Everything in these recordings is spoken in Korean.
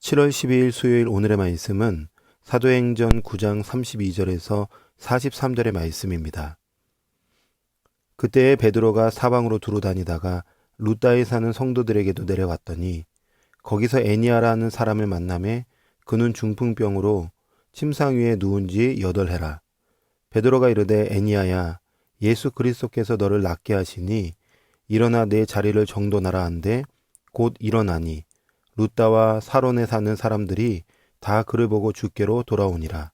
7월 12일 수요일 오늘의 말씀은 사도행전 9장 32절에서 43절의 말씀입니다. 그때에 베드로가 사방으로 두루 다니다가 루다에 사는 성도들에게도 내려갔더니 거기서 애니아라는 사람을 만나매 그는 중풍병으로 침상 위에 누운 지 8해라. 베드로가 이르되 애니아야 예수 그리스도께서 너를 낫게 하시니 일어나 내 자리를 정돈하라 한데 곧 일어나니 루다와 사론에 사는 사람들이 다 그를 보고 주께로 돌아오니라.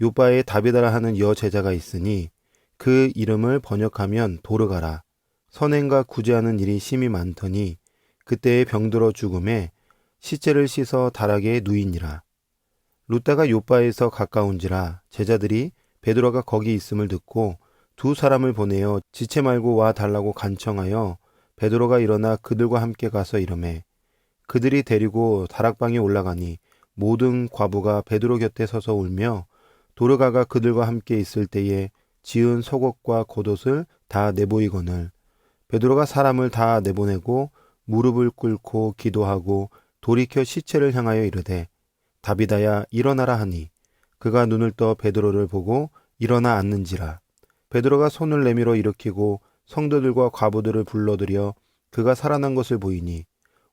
요바에 다비다라 하는 여제자가 있으니 그 이름을 번역하면 도르가라. 선행과 구제하는 일이 심히 많더니 그때에 병들어 죽음에 시체를 씻어 다락에 누이니라. 루다가 요바에서 가까운지라 제자들이 베드로가 거기 있음을 듣고 두 사람을 보내어 지체 말고 와 달라고 간청하여 베드로가 일어나 그들과 함께 가서 이르매 그들이 데리고 다락방에 올라가니 모든 과부가 베드로 곁에 서서 울며 도르가가 그들과 함께 있을 때에 지은 속옷과 겉옷을 다 내보이거늘 베드로가 사람을 다 내보내고 무릎을 꿇고 기도하고 돌이켜 시체를 향하여 이르되 다비다야 일어나라 하니 그가 눈을 떠 베드로를 보고 일어나 앉는지라. 베드로가 손을 내밀어 일으키고 성도들과 과부들을 불러들여 그가 살아난 것을 보이니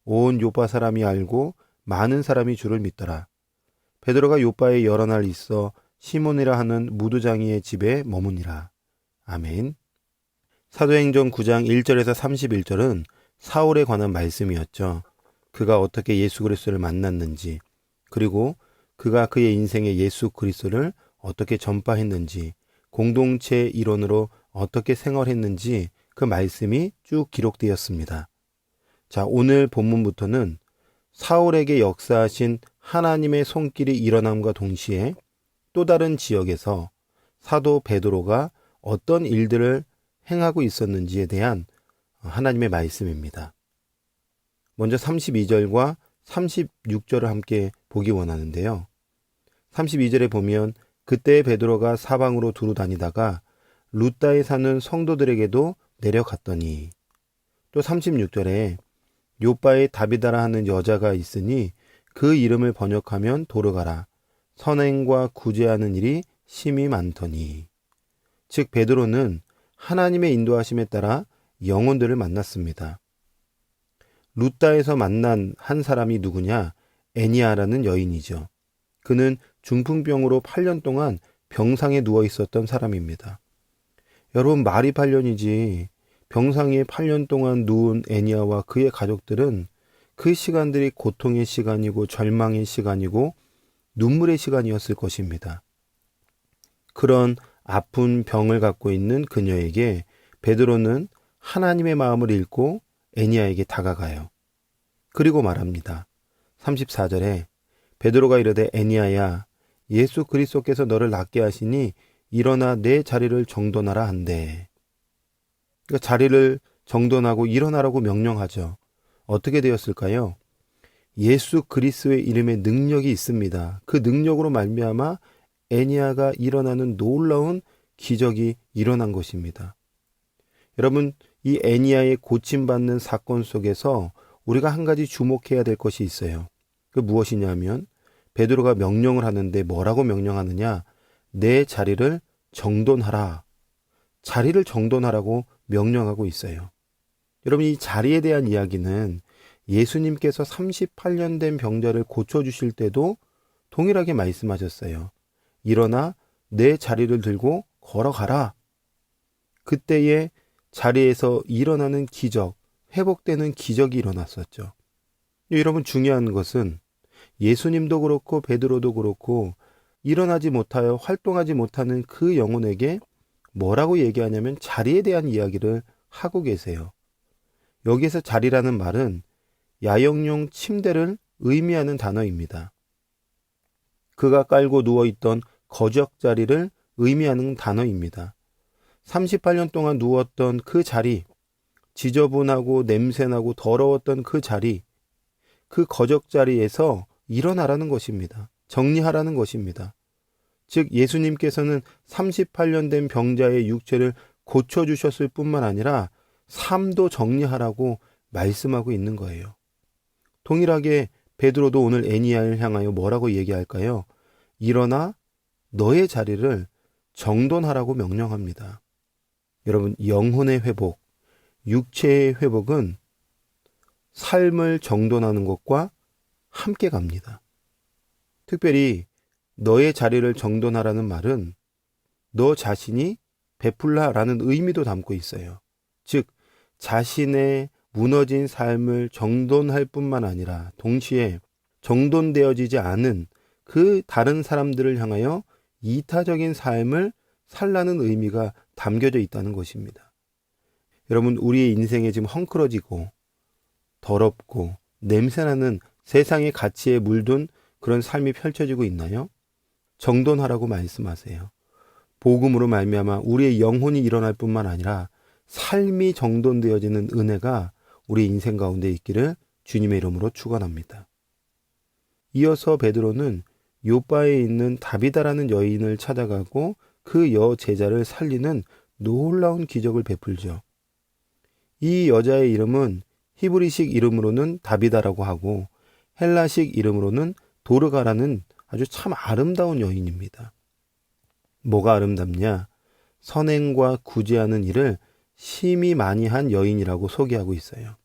온 요파 사람이 알고 많은 사람이 주를 믿더라. 베드로가 요파에 여러 날 있어 시몬이라 하는 무두장이의 집에 머무니라. 아멘. 사도행전 9장 1절에서 31절은 사울에 관한 말씀이었죠. 그가 어떻게 예수 그리스도를 만났는지, 그리고 그가 그의 인생에 예수 그리스도를 어떻게 전파했는지, 공동체 일원으로 어떻게 생활했는지 그 말씀이 쭉 기록되었습니다. 자, 오늘 본문부터는 사울에게 역사하신 하나님의 손길이 일어남과 동시에 또 다른 지역에서 사도 베드로가 어떤 일들을 행하고 있었는지에 대한 하나님의 말씀입니다. 먼저 32절과 36절을 함께 보기 원하는데요. 32절에 보면 그때 베드로가 사방으로 두루 다니다가 루다에 사는 성도들에게도 내려갔더니, 또 36절에 요바에 다비다라 하는 여자가 있으니 그 이름을 번역하면 도르가라. 선행과 구제하는 일이 심히 많더니. 즉 베드로는 하나님의 인도하심에 따라 영혼들을 만났습니다. 루다에서 만난 한 사람이 누구냐? 애니아라는 여인이죠. 그는 중풍병으로 8년 동안 병상에 누워 있었던 사람입니다. 여러분, 말이 8년이지 병상에 8년 동안 누운 애니아와 그의 가족들은 그 시간들이 고통의 시간이고 절망의 시간이고 눈물의 시간이었을 것입니다. 그런 아픈 병을 갖고 있는 그녀에게 베드로는 하나님의 마음을 읽고 애니아에게 다가가요. 그리고 말합니다. 34절에 베드로가 이르되 애니아야 예수 그리스도께서 너를 낫게 하시니 일어나 내 자리를 정돈하라 한대. 그러니까 자리를 정돈하고 일어나라고 명령하죠. 어떻게 되었을까요? 예수 그리스도의 이름에 능력이 있습니다. 그 능력으로 말미암아 애니아가 일어나는 놀라운 기적이 일어난 것입니다. 여러분, 이 애니아의 고침받는 사건 속에서 우리가 한 가지 주목해야 될 것이 있어요. 그 무엇이냐면 베드로가 명령을 하는데 뭐라고 명령하느냐? 내 자리를 정돈하라. 자리를 정돈하라고 명령하고 있어요. 여러분, 이 자리에 대한 이야기는 예수님께서 38년 된 병자를 고쳐주실 때도 동일하게 말씀하셨어요. 일어나 내 자리를 들고 걸어가라. 그때에 자리에서 일어나는 기적, 회복되는 기적이 일어났었죠. 여러분, 중요한 것은 예수님도 그렇고 베드로도 그렇고 일어나지 못하여 활동하지 못하는 그 영혼에게 뭐라고 얘기하냐면 자리에 대한 이야기를 하고 계세요. 여기에서 자리라는 말은 야영용 침대를 의미하는 단어입니다. 그가 깔고 누워있던 거적자리를 의미하는 단어입니다. 38년 동안 누웠던 그 자리, 지저분하고 냄새나고 더러웠던 그 자리, 그 거적자리에서 일어나라는 것입니다. 정리하라는 것입니다. 즉 예수님께서는 38년 된 병자의 육체를 고쳐주셨을 뿐만 아니라 삶도 정리하라고 말씀하고 있는 거예요. 동일하게 베드로도 오늘 애니야를 향하여 뭐라고 얘기할까요? 일어나 너의 자리를 정돈하라고 명령합니다. 여러분, 영혼의 회복, 육체의 회복은 삶을 정돈하는 것과 함께 갑니다. 특별히 너의 자리를 정돈하라는 말은 너 자신이 베풀라라는 의미도 담고 있어요. 즉, 자신의 무너진 삶을 정돈할 뿐만 아니라 동시에 정돈되어지지 않은 그 다른 사람들을 향하여 이타적인 삶을 살라는 의미가 담겨져 있다는 것입니다. 여러분, 우리의 인생에 지금 헝클어지고 더럽고 냄새나는 세상의 가치에 물든 그런 삶이 펼쳐지고 있나요? 정돈하라고 말씀하세요. 복음으로 말미암아 우리의 영혼이 일어날 뿐만 아니라 삶이 정돈되어지는 은혜가 우리 인생 가운데 있기를 주님의 이름으로 축원합니다. 이어서 베드로는 요바에 있는 다비다라는 여인을 찾아가고 그 여제자를 살리는 놀라운 기적을 베풀죠. 이 여자의 이름은 히브리식 이름으로는 다비다라고 하고 헬라식 이름으로는 도르가라는 아주 참 아름다운 여인입니다. 뭐가 아름답냐? 선행과 구제하는 일을 심히 많이 한 여인이라고 소개하고 있어요.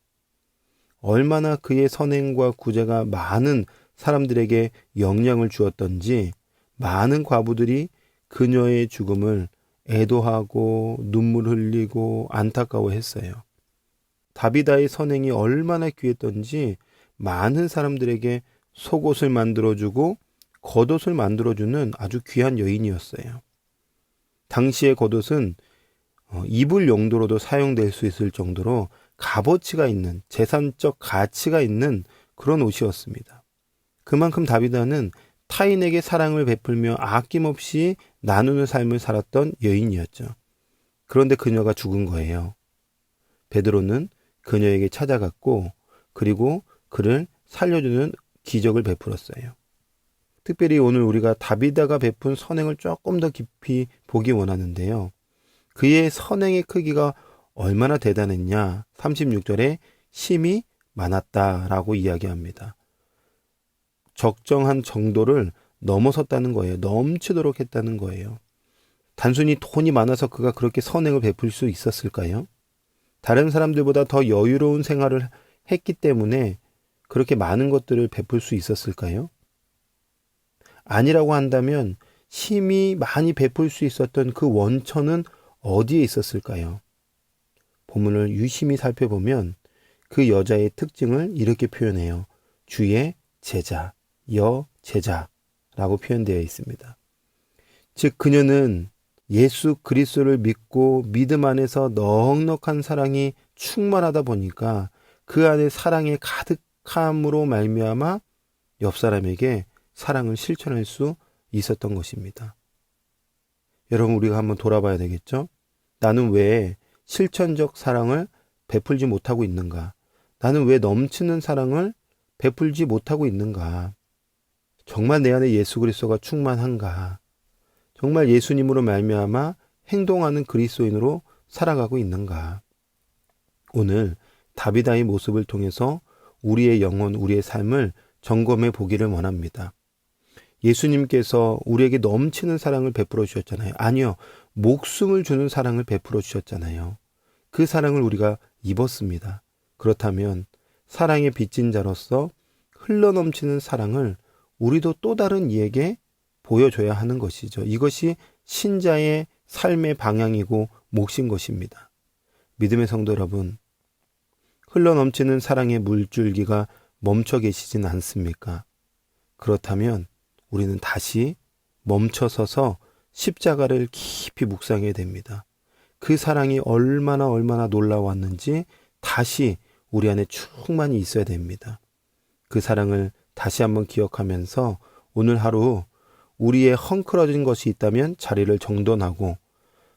얼마나 그의 선행과 구제가 많은 사람들에게 영향을 주었던지 많은 과부들이 그녀의 죽음을 애도하고 눈물 흘리고 안타까워했어요. 다비다의 선행이 얼마나 귀했던지 많은 사람들에게 속옷을 만들어주고 겉옷을 만들어주는 아주 귀한 여인이었어요. 당시의 겉옷은 입을 용도로도 사용될 수 있을 정도로 값어치가 있는, 재산적 가치가 있는 그런 옷이었습니다. 그만큼 다비다는 타인에게 사랑을 베풀며 아낌없이 나누는 삶을 살았던 여인이었죠. 그런데 그녀가 죽은 거예요. 베드로는 그녀에게 찾아갔고 그리고 그를 살려주는 기적을 베풀었어요. 특별히 오늘 우리가 다비다가 베푼 선행을 조금 더 깊이 보기 원하는데요. 그의 선행의 크기가 얼마나 대단했냐? 36절에 심히 많았다라고 이야기합니다. 적정한 정도를 넘어섰다는 거예요. 넘치도록 했다는 거예요. 단순히 돈이 많아서 그가 그렇게 선행을 베풀 수 있었을까요? 다른 사람들보다 더 여유로운 생활을 했기 때문에 그렇게 많은 것들을 베풀 수 있었을까요? 아니라고 한다면 심히 많이 베풀 수 있었던 그 원천은 어디에 있었을까요? 본문을 유심히 살펴보면 그 여자의 특징을 이렇게 표현해요. 주의 제자, 여제자라고 표현되어 있습니다. 즉 그녀는 예수 그리스도를 믿고 믿음 안에서 넉넉한 사랑이 충만하다 보니까 그 안에 사랑의 가득함으로 말미암아 옆 사람에게 사랑을 실천할 수 있었던 것입니다. 여러분, 우리가 한번 돌아봐야 되겠죠? 나는 왜 실천적 사랑을 베풀지 못하고 있는가? 나는 왜 넘치는 사랑을 베풀지 못하고 있는가? 정말 내 안에 예수 그리스도가 충만한가? 정말 예수님으로 말미암아 행동하는 그리스도인으로 살아가고 있는가? 오늘 다비다의 모습을 통해서 우리의 영혼, 우리의 삶을 점검해 보기를 원합니다. 예수님께서 우리에게 넘치는 사랑을 베풀어 주셨잖아요. 아니요, 목숨을 주는 사랑을 베풀어 주셨잖아요. 그 사랑을 우리가 입었습니다. 그렇다면 사랑의 빚진 자로서 흘러넘치는 사랑을 우리도 또 다른 이에게 보여줘야 하는 것이죠. 이것이 신자의 삶의 방향이고 몫인 것입니다. 믿음의 성도 여러분, 흘러넘치는 사랑의 물줄기가 멈춰 계시진 않습니까? 그렇다면 우리는 다시 멈춰서서 십자가를 깊이 묵상해야 됩니다. 그 사랑이 얼마나 놀라웠는지 다시 우리 안에 충만히 있어야 됩니다. 그 사랑을 다시 한번 기억하면서 오늘 하루 우리의 헝클어진 것이 있다면 자리를 정돈하고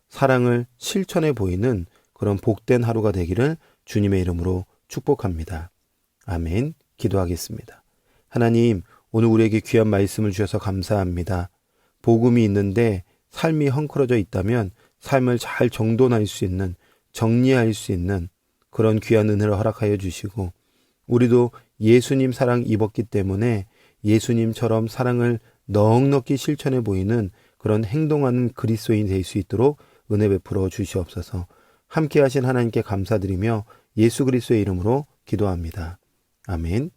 사랑을 실천해 보이는 그런 복된 하루가 되기를 주님의 이름으로 축복합니다. 아멘. 기도하겠습니다. 하나님, 오늘 우리에게 귀한 말씀을 주셔서 감사합니다. 복음이 있는데 삶이 헝클어져 있다면 삶을 잘 정돈할 수 있는, 정리할 수 있는 그런 귀한 은혜를 허락하여 주시고 우리도 예수님 사랑 입었기 때문에 예수님처럼 사랑을 넉넉히 실천해 보이는 그런 행동하는 그리스도인이 될 수 있도록 은혜 베풀어 주시옵소서. 함께 하신 하나님께 감사드리며 예수 그리스도의 이름으로 기도합니다. 아멘.